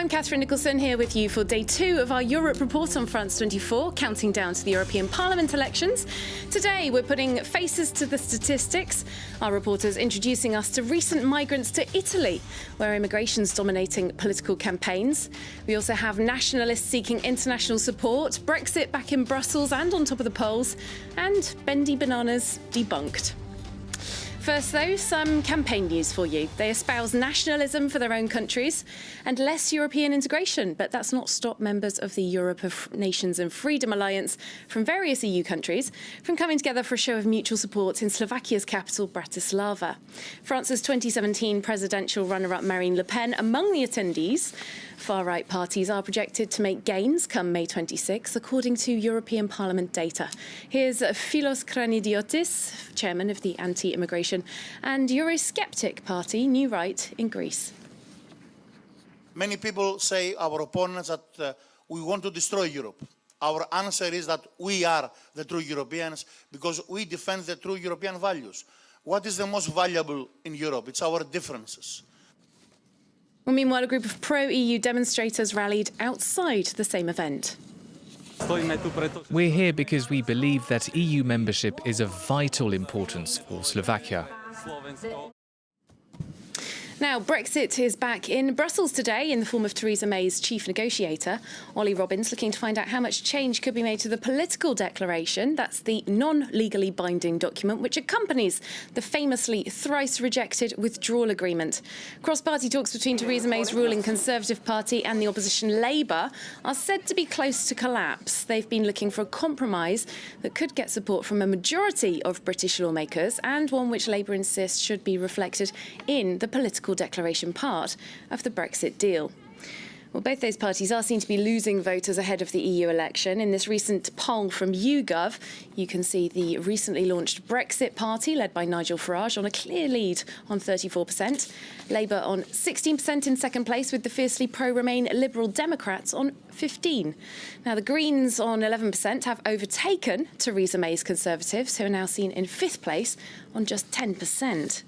Catherine Nicholson here with you for day 2 of our Europe report on France 24, counting down to the European Parliament elections. Today we're putting faces to the statistics. Our reporters introducing us to recent migrants to Italy, where immigration's dominating political campaigns. We also have nationalists seeking international support, Brexit back in Brussels and on top of the polls, and bendy bananas debunked. First, though, some campaign news for you. They espouse nationalism for their own countries and less European integration, but that's not stopped members of the Europe of Nations and Freedom Alliance from various EU countries from coming together for a show of mutual support in Slovakia's capital, Bratislava. France's 2017 presidential runner-up Marine Le Pen among the attendees. Far-right parties are projected to make gains come May 26, according to European Parliament data. Here's Philos Kranidiotis, chairman of the anti-immigration and Eurosceptic party, New Right, in Greece. Many people say, our opponents, that we want to destroy Europe. Our answer is that we are the true Europeans because we defend the true European values. What is the most valuable in Europe? It's our differences. Well, meanwhile, a group of pro-EU demonstrators rallied outside the same event. We're here because we believe that EU membership is of vital importance for Slovakia. Now, Brexit is back in Brussels today in the form of Theresa May's chief negotiator, Ollie Robbins, looking to find out how much change could be made to the political declaration. That's the non-legally binding document which accompanies the famously thrice-rejected withdrawal agreement. Cross-party talks between Theresa May's ruling Conservative Party and the opposition Labour are said to be close to collapse. They've been looking for a compromise that could get support from a majority of British lawmakers and one which Labour insists should be reflected in the political declaration part of the Brexit deal. Well, both those parties are seen to be losing voters ahead of the EU election. In this recent poll from YouGov, you can see the recently launched Brexit Party, led by Nigel Farage, on a clear lead on 34%. Labour on 16% in second place, with the fiercely pro-Remain Liberal Democrats on 15%. Now, the Greens on 11% have overtaken Theresa May's Conservatives, who are now seen in 5th place on just 10%.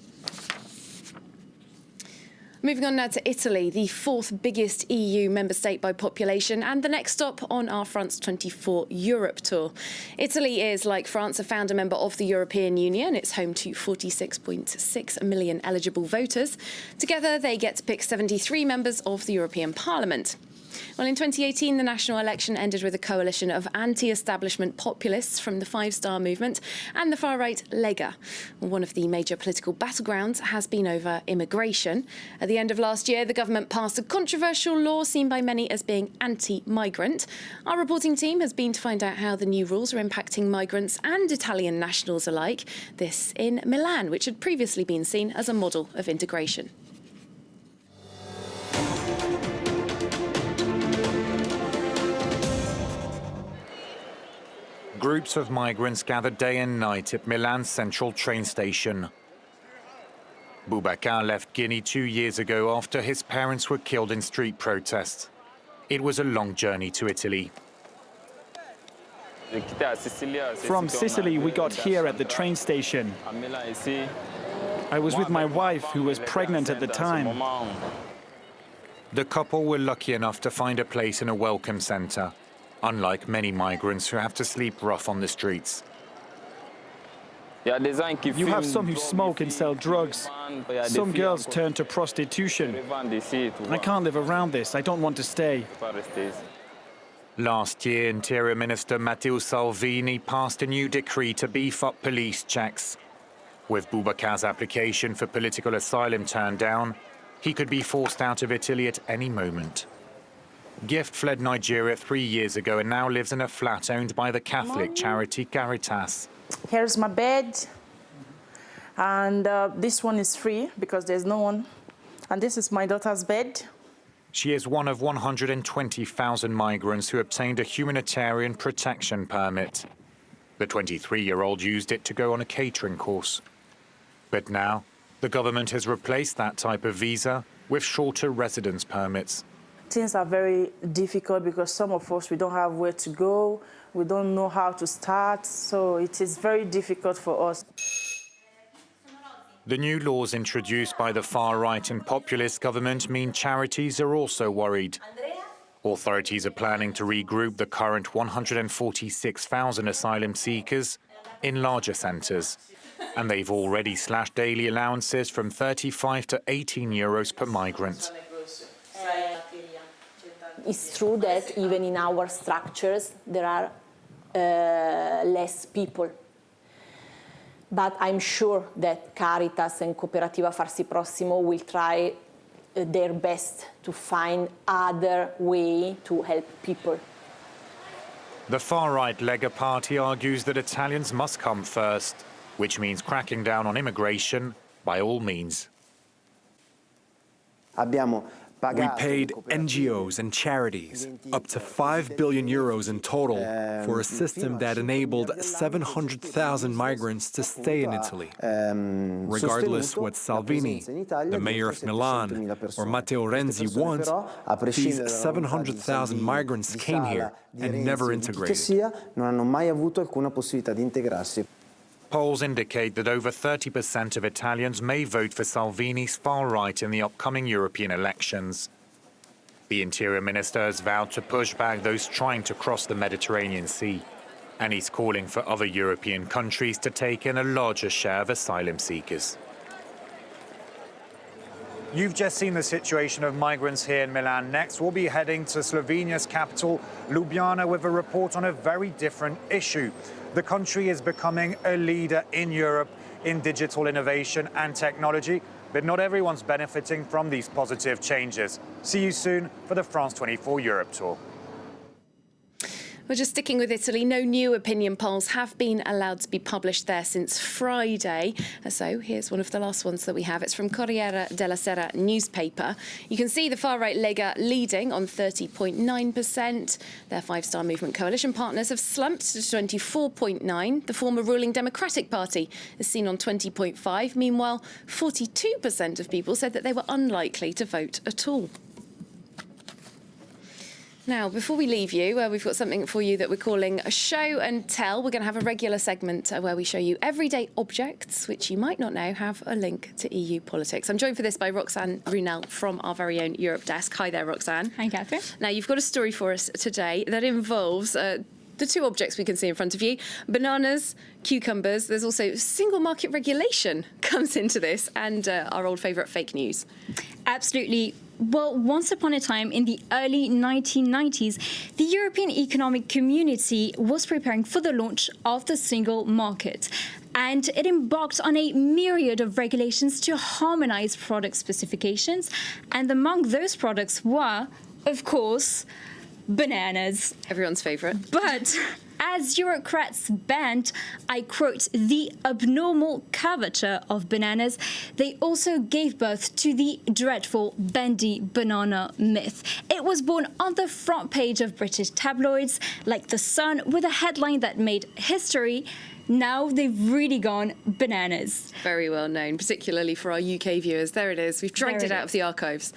Moving on now to Italy, the 4th biggest EU member state by population and the next stop on our France 24 Europe tour. Italy is, like France, a founder member of the European Union. It's home to 46.6 million eligible voters. Together, they get to pick 73 members of the European Parliament. Well, in 2018, the national election ended with a coalition of anti-establishment populists from the Five Star Movement and the far-right Lega. One of the major political battlegrounds has been over immigration. At the end of last year, the government passed a controversial law seen by many as being anti-migrant. Our reporting team has been to find out how the new rules are impacting migrants and Italian nationals alike. This in Milan, which had previously been seen as a model of integration. Groups of migrants gathered day and night at Milan's central train station. Boubacar left Guinea 2 years ago after his parents were killed in street protests. It was a long journey to Italy. From Sicily, we got here at the train station. I was with my wife, who was pregnant at the time. The couple were lucky enough to find a place in a welcome centre, unlike many migrants who have to sleep rough on the streets. You have some who smoke and sell drugs. Some girls turn to prostitution. I can't live around this. I don't want to stay. Last year, Interior Minister Matteo Salvini passed a new decree to beef up police checks. With Boubacar's application for political asylum turned down, he could be forced out of Italy at any moment. Gift fled Nigeria 3 years ago and now lives in a flat owned by the Catholic charity Caritas. Here's my bed, and this one is free because there's no one. And this is my daughter's bed. She is one of 120,000 migrants who obtained a humanitarian protection permit. The 23-year-old used it to go on a catering course. But now, the government has replaced that type of visa with shorter residence permits. Things are very difficult because some of us, we don't have where to go, we don't know how to start, so it is very difficult for us. The new laws introduced by the far-right and populist government mean charities are also worried. Authorities are planning to regroup the current 146,000 asylum seekers in larger centres. And they've already slashed daily allowances from 35 to 18 euros per migrant. It's true that even in our structures there are less people. But I'm sure that Caritas and Cooperativa Farsi Prossimo will try their best to find other way to help people. The far-right Lega party argues that Italians must come first, which means cracking down on immigration by all means. We paid NGOs and charities up to 5 billion euros in total for a system that enabled 700,000 migrants to stay in Italy. Regardless what Salvini, the mayor of Milan, or Matteo Renzi want, these 700,000 migrants came here and never integrated. Polls indicate that over 30% of Italians may vote for Salvini's far right in the upcoming European elections. The Interior Minister has vowed to push back those trying to cross the Mediterranean Sea, and he's calling for other European countries to take in a larger share of asylum seekers. You've just seen the situation of migrants here in Milan. Next, we'll be heading to Slovenia's capital, Ljubljana, with a report on a very different issue. The country is becoming a leader in Europe in digital innovation and technology, but not everyone's benefiting from these positive changes. See you soon for the France 24 Europe tour. Well, just sticking with Italy, no new opinion polls have been allowed to be published there since Friday. So here's one of the last ones that we have. It's from Corriere della Sera newspaper. You can see the far-right Lega leading on 30.9%. Their five-star movement coalition partners have slumped to 24.9%. The former ruling Democratic Party is seen on 20.5%. Meanwhile, 42% of people said that they were unlikely to vote at all. Now, before we leave you, we've got something for you that we're calling a show and tell. We're going to have a regular segment where we show you everyday objects, which you might not know have a link to EU politics. I'm joined for this by Roxanne Brunel from our very own Europe desk. Hi there, Roxanne. Hi, Catherine. Now, you've got a story for us today that involves the two objects we can see in front of you, bananas, cucumbers. There's also single market regulation comes into this, and our old favourite fake news. Absolutely. Well, once upon a time in the early 1990s, the European Economic Community was preparing for the launch of the single market. And it embarked on a myriad of regulations to harmonise product specifications. And among those products were, of course, bananas. Everyone's favourite. But as Eurocrats banned, I quote, the abnormal curvature of bananas, they also gave birth to the dreadful bendy banana myth. It was born on the front page of British tabloids like The Sun with a headline that made history. Now they've really gone bananas. Very well known, particularly for our UK viewers. There it is. We've dragged it out of the archives.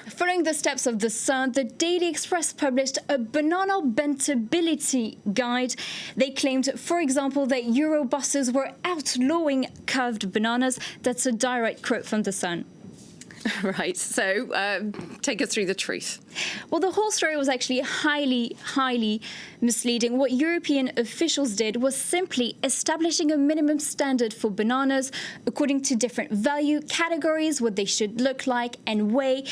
Following the steps of The Sun, the Daily Express published a banana bendability guide. They claimed, for example, that Eurobuses were outlawing curved bananas. That's a direct quote from The Sun. Right, so take us through the truth. Well, the whole story was actually highly misleading. What European officials did was simply establishing a minimum standard for bananas according to different value categories, what they should look like and weigh.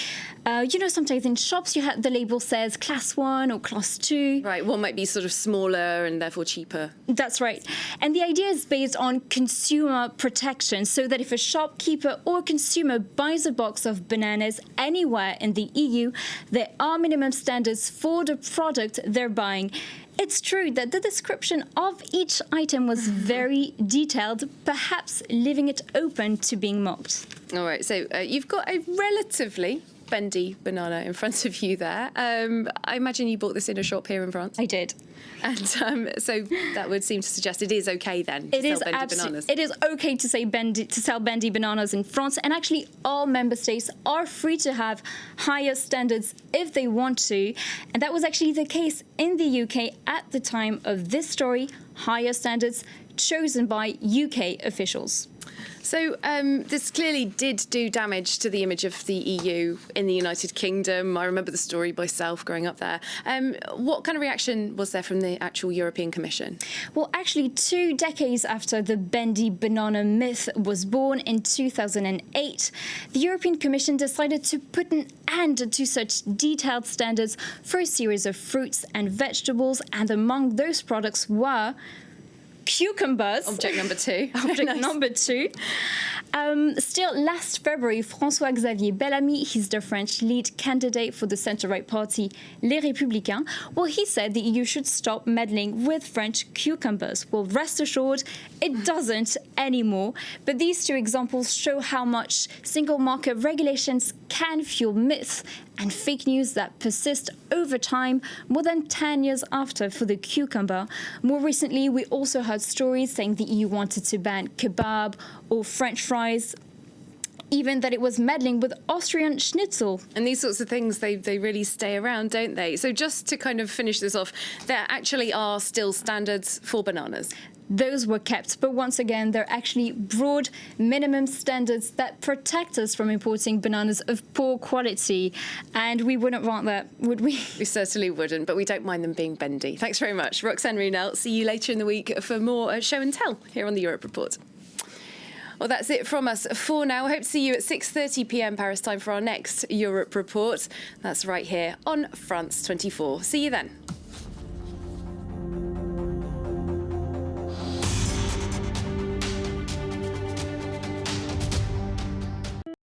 Sometimes in shops the label says class 1 or class 2. Right, one might be sort of smaller and therefore cheaper. That's right. And the idea is based on consumer protection, so that if a shopkeeper or consumer buys a box of bananas anywhere in the EU, there are minimum standards for the product they're buying. It's true that the description of each item was very detailed, perhaps leaving it open to being mocked. All right, so you've got a relatively bendy banana in front of you there. I imagine you bought this in a shop here in France. I did. And so that would seem to suggest it is okay then to sell bendy bananas. It is okay to sell bendy bananas in France, and actually all member states are free to have higher standards if they want to. And that was actually the case in the UK at the time of this story. Higher standards chosen by UK officials. So this clearly did do damage to the image of the EU in the United Kingdom. I remember the story myself growing up there. What kind of reaction was there from the actual European Commission? Well, actually, 2 decades after the bendy banana myth was born in 2008, the European Commission decided to put an end to such detailed standards for a series of fruits and vegetables, and among those products were cucumbers. Object number 2. Object number 2. Still, last February, François-Xavier Bellamy, he's the French lead candidate for the centre-right party Les Républicains, well, he said the EU should stop meddling with French cucumbers. Well, rest assured, it doesn't anymore. But these 2 examples show how much single market regulations can fuel myths and fake news that persist over time, more than 10 years after for the cucumber. More recently, we also heard stories saying the EU wanted to ban kebab or French fries, even that it was meddling with Austrian schnitzel. And these sorts of things, they really stay around, don't they? So just to kind of finish this off, there actually are still standards for bananas. Those were kept, but once again, they're actually broad minimum standards that protect us from importing bananas of poor quality. And we wouldn't want that, would we? We certainly wouldn't, but we don't mind them being bendy. Thanks very much. Roxanne Runel, see you later in the week for more show and tell here on the Europe Report. Well, that's it from us for now. I hope to see you at 6:30 p.m. Paris time for our next Europe Report. That's right here on France 24. See you then.